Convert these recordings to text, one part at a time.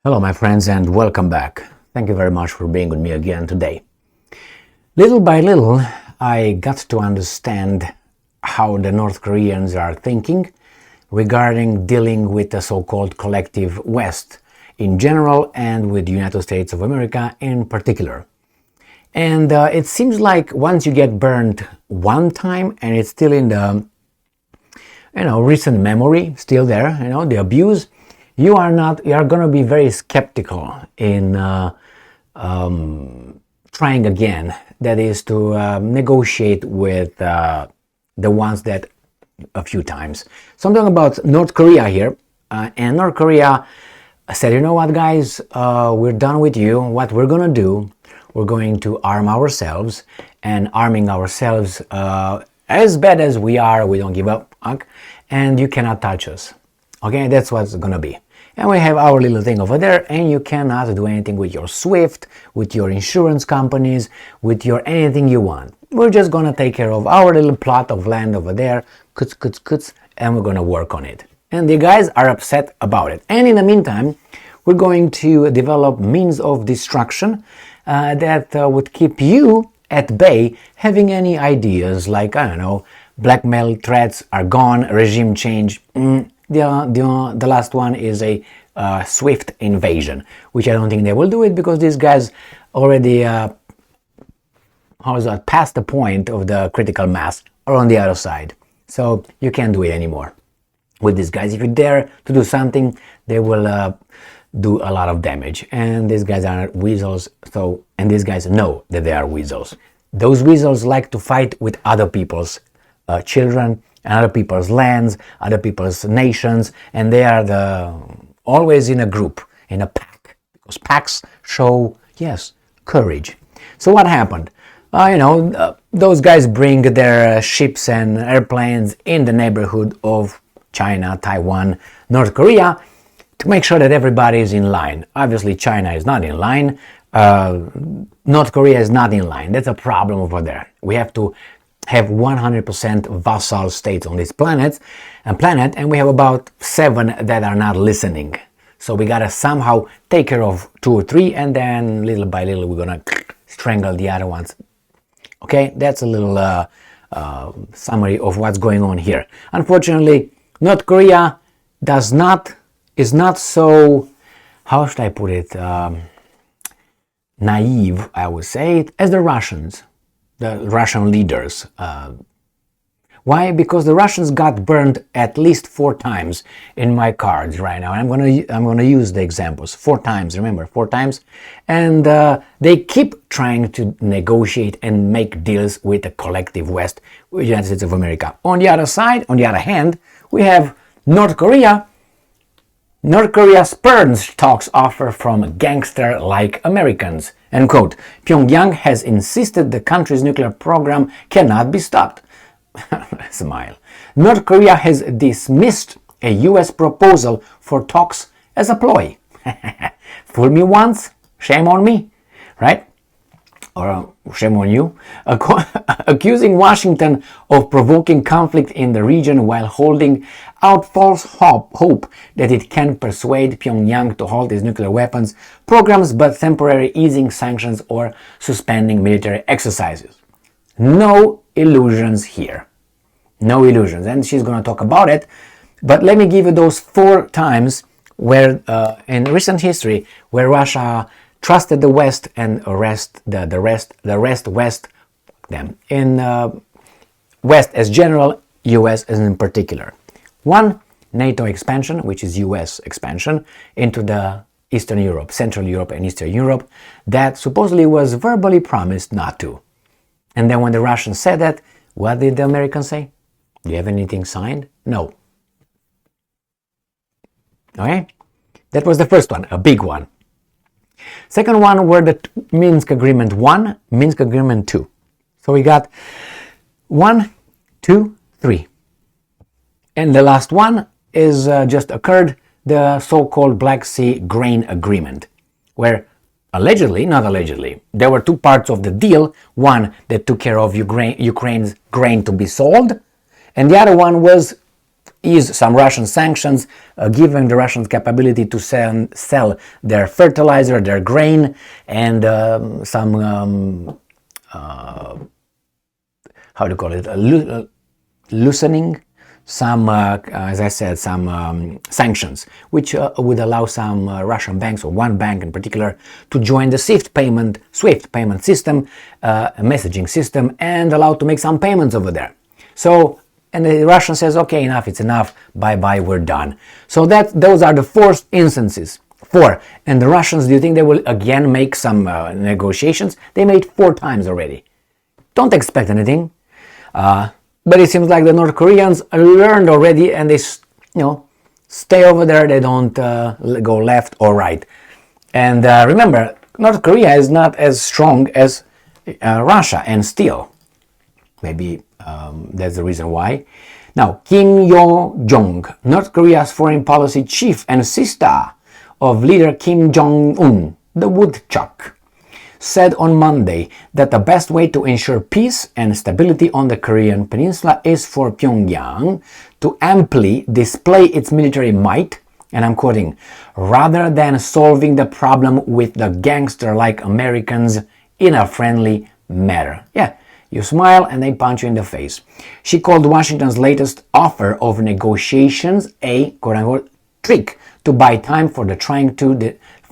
Hello, my friends, and welcome back. Thank you very much for being with me again today. Little by little, I got to understand how the North Koreans are thinking regarding dealing with the so-called collective West in general and with the United States of America in particular. And it seems like once you get burned one time and it's still in the recent memory, still there, the abuse, you are going to be very skeptical in trying again. That is to negotiate with the ones that a few times. So I'm talking about North Korea here, and North Korea said, you know what, guys, we're done with you. What we're going to do, we're going to arm ourselves, and arming ourselves as bad as we are, we don't give up, and you cannot touch us. Okay, that's what's going to be. And we have our little thing over there, and you cannot do anything with your SWIFT, with your insurance companies, with your anything you want. We're just going to take care of our little plot of land over there, and we're going to work on it. And the guys are upset about it. And in the meantime, we're going to develop means of destruction that would keep you at bay, having any ideas like, I don't know, blackmail threats are gone, regime change. The last one is a SWIFT invasion, which I don't think they will do it because these guys already past the point of the critical mass or on the other side. So you can't do it anymore with these guys. If you dare to do something, they will do a lot of damage. And these guys are weasels, and these guys know that they are weasels. Those weasels like to fight with other people's children, and other people's lands, other people's nations, and they are always in a group, in a pack, because packs show, yes, courage. So what happened? Those guys bring their ships and airplanes in the neighborhood of China, Taiwan, North Korea to make sure that everybody is in line. Obviously, China is not in line. North Korea is not in line. That's a problem over there. We have to have 100% vassal states on this planet, and we have about 7 that are not listening. So we gotta somehow take care of 2 or 3, and then little by little we're gonna strangle the other ones. Okay, that's a little summary of what's going on here. Unfortunately, North Korea is not so, how should I put it, naive, I would say, as the Russians. The Russian leaders. Why? Because the Russians got burned at least 4 times in my cards right now. I'm gonna use the examples 4 times. Remember, 4 times, and they keep trying to negotiate and make deals with the collective West, with the United States of America. On the other side, on the other hand, we have North Korea. North Korea spurns talks offer from gangster-like Americans. End quote. Pyongyang has insisted the country's nuclear program cannot be stopped. Smile. North Korea has dismissed a U.S. proposal for talks as a ploy. Fool me once, shame on me, right? Or shame on you, accusing Washington of provoking conflict in the region while holding out false hope that it can persuade Pyongyang to halt its nuclear weapons programs but temporarily easing sanctions or suspending military exercises. No illusions here. No illusions. And she's going to talk about it. But let me give you those 4 times where, in recent history, where Russia trusted the West and the rest West them. In West as general, US as in particular. 1, NATO expansion, which is US expansion into the Eastern Europe, Central Europe and Eastern Europe, that supposedly was verbally promised not to. And then when the Russians said that, what did the Americans say? Do you have anything signed? No. Okay? That was the first one, a big one. Second one were the Minsk Agreement 1, Minsk Agreement 2. So we got 1, 2, 3. And the last one is just occurred, the so-called Black Sea Grain Agreement, where allegedly, not allegedly, there were 2 parts of the deal. One that took care of Ukraine's grain to be sold, and the other one was ease some Russian sanctions, giving the Russians capability to sell their fertilizer, their grain, and some how do you call it, loosening some, as I said, some sanctions, which would allow some Russian banks, or one bank in particular, to join the SWIFT payment system, messaging system, and allow to make some payments over there. So, and the Russian says, okay, enough, it's enough, bye-bye, we're done. So those are the 4 instances. 4. And the Russians, do you think they will again make some negotiations? They made 4 times already. Don't expect anything. But it seems like the North Koreans learned already, and they, stay over there. They don't go left or right. And remember, North Korea is not as strong as Russia, and still, maybe that's the reason why. Now, Kim Yo-jong, North Korea's foreign policy chief and sister of leader Kim Jong-un, the woodchuck, said on Monday that the best way to ensure peace and stability on the Korean peninsula is for Pyongyang to amply display its military might, and I'm quoting, rather than solving the problem with the gangster-like Americans in a friendly manner. Yeah, you smile and they punch you in the face. She called Washington's latest offer of negotiations a, quote-unquote, trick to buy time for trying to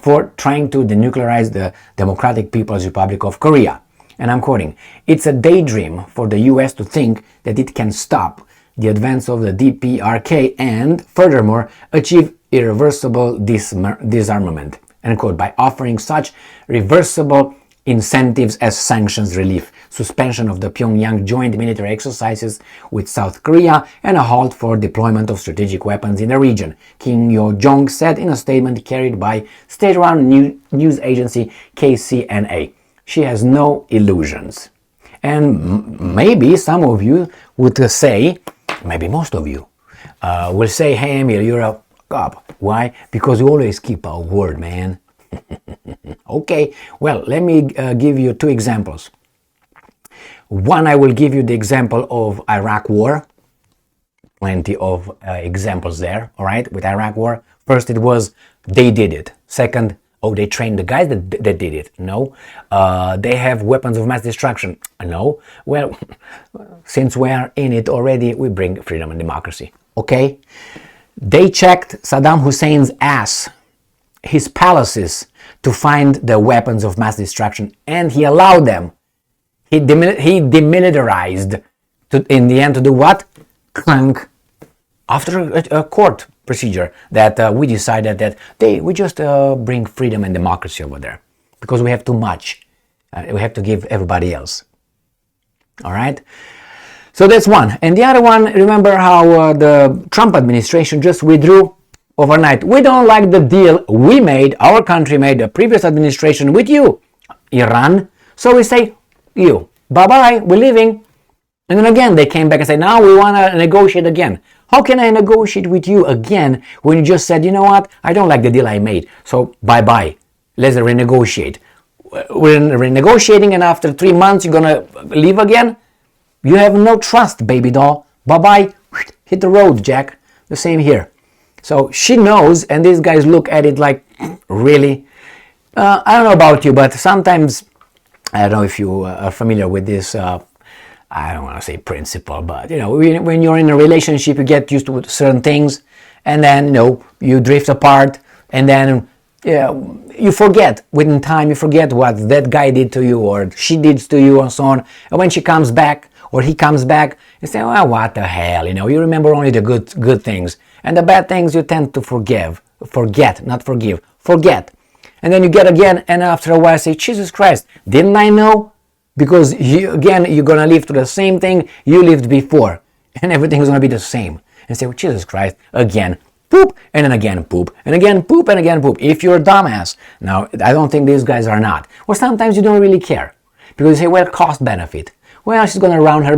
denuclearize the Democratic People's Republic of Korea. And I'm quoting, "It's a daydream for the US to think that it can stop the advance of the DPRK and, furthermore, achieve irreversible disarmament," end quote, by offering such reversible incentives as sanctions relief, suspension of the Pyongyang joint military exercises with South Korea, and a halt for deployment of strategic weapons in the region, Kim Yo-jong said in a statement carried by state-run news agency KCNA. She has no illusions. And maybe some of you would say, maybe most of you, will say, "Hey Emil, you're a cop." Why? Because you always keep our word, man. Okay, well, let me give you 2 examples. One, I will give you the example of Iraq War. Plenty of examples there, all right, with Iraq War. First, it was they did it. Second, they trained the guys that did it. No. They have weapons of mass destruction. No. Well, since we are in it already, we bring freedom and democracy. Okay? They checked Saddam Hussein's ass, his palaces, to find the weapons of mass destruction, and he allowed them. He demilitarized, in the end, to do what? Clunk. After a court procedure that we decided that we just bring freedom and democracy over there because we have too much. We have to give everybody else. All right? So that's one. And the other one, remember how the Trump administration just withdrew overnight. We don't like the deal we made, our country made, the previous administration with you, Iran. So we say, you, bye-bye, we're leaving. And then again, they came back and said, now we want to negotiate again. How can I negotiate with you again when you just said, you know what, I don't like the deal I made, so bye-bye, let's renegotiate. We're renegotiating, and after 3 months you're going to leave again? You have no trust, baby doll. Bye-bye, hit the road, Jack. The same here. So she knows, and these guys look at it like, really? I don't know about you, but sometimes, I don't know if you are familiar with this, I don't want to say principle, but, when you're in a relationship, you get used to certain things, and then, you drift apart, and then you forget. Within time, you forget what that guy did to you, or she did to you, and so on. And when she comes back, or he comes back, you say, well, what the hell, you remember only the good things. And the bad things you tend to forget, not forgive, forget. And then you get again, and after a while say, Jesus Christ, didn't I know? Because you're going to live to the same thing you lived before. And everything's going to be the same. And say, Jesus Christ, again, poop, and then again, poop, and again, poop, and again, poop. If you're a dumbass. Now, I don't think these guys are not. Or sometimes you don't really care. Because you say, well, cost benefit. Well, she's going to run her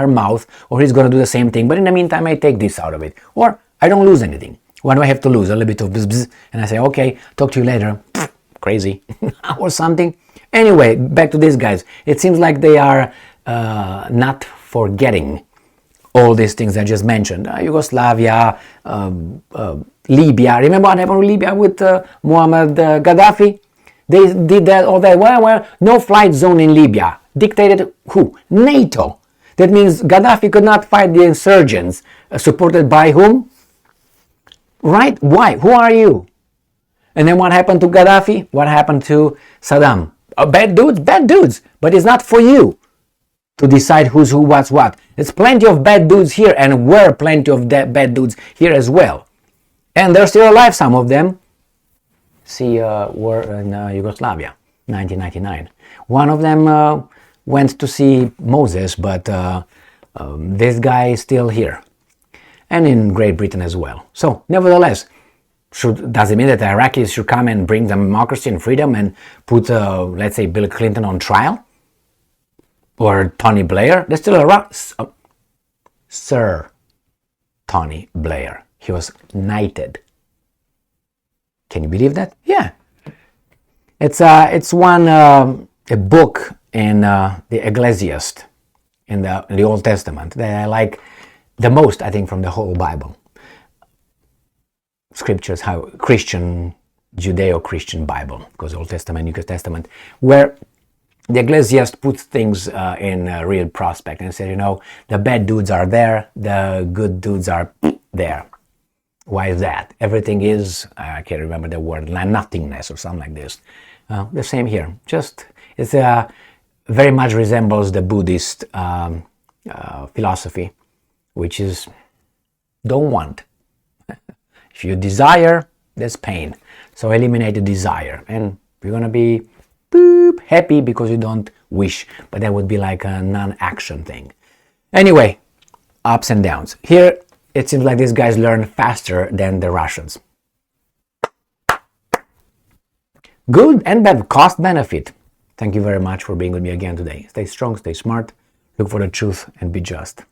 mouth, or he's going to do the same thing. But in the meantime, I take this out of it. Or I don't lose anything. What do I have to lose? A little bit of bzz, bzz, and I say, okay, talk to you later. Crazy. Or something. Anyway, back to these guys. It seems like they are not forgetting all these things I just mentioned, Yugoslavia, Libya. Remember what happened with Libya with Muammar Gaddafi? They did that all that. Well, no flight zone in Libya. Dictated who? NATO. That means Gaddafi could not fight the insurgents. Supported by whom? Right? Why? Who are you? And then what happened to Gaddafi? What happened to Saddam? Bad dudes. But it's not for you to decide who's who, what's what. There's plenty of bad dudes here, and were plenty of bad dudes here as well. And they're still alive, some of them. See, war in Yugoslavia, 1999. One of them went to see Moses, but this guy is still here. And in Great Britain as well. So, nevertheless, does it mean that the Iraqis should come and bring democracy and freedom and put, let's say, Bill Clinton on trial? Or Tony Blair? They're still around. Sir Tony Blair. He was knighted. Can you believe that? Yeah. It's one a book in the Ecclesiast in the Old Testament that I like the most, I think, from the whole Bible. Scriptures, how Christian, Judeo-Christian Bible, because Old Testament, New Testament, where the Ecclesiast puts things in real prospect and said, the bad dudes are there, the good dudes are there. Why is that? Everything is, I can't remember the word, nothingness or something like this. The same here. Just, it's very much resembles the Buddhist philosophy, which is, don't want. If you desire, there's pain. So eliminate the desire. And you're going to be happy because you don't wish. But that would be like a non-action thing. Anyway, ups and downs. Here, it seems like these guys learn faster than the Russians. Good and bad, cost benefit. Thank you very much for being with me again today. Stay strong, stay smart, look for the truth, and be just.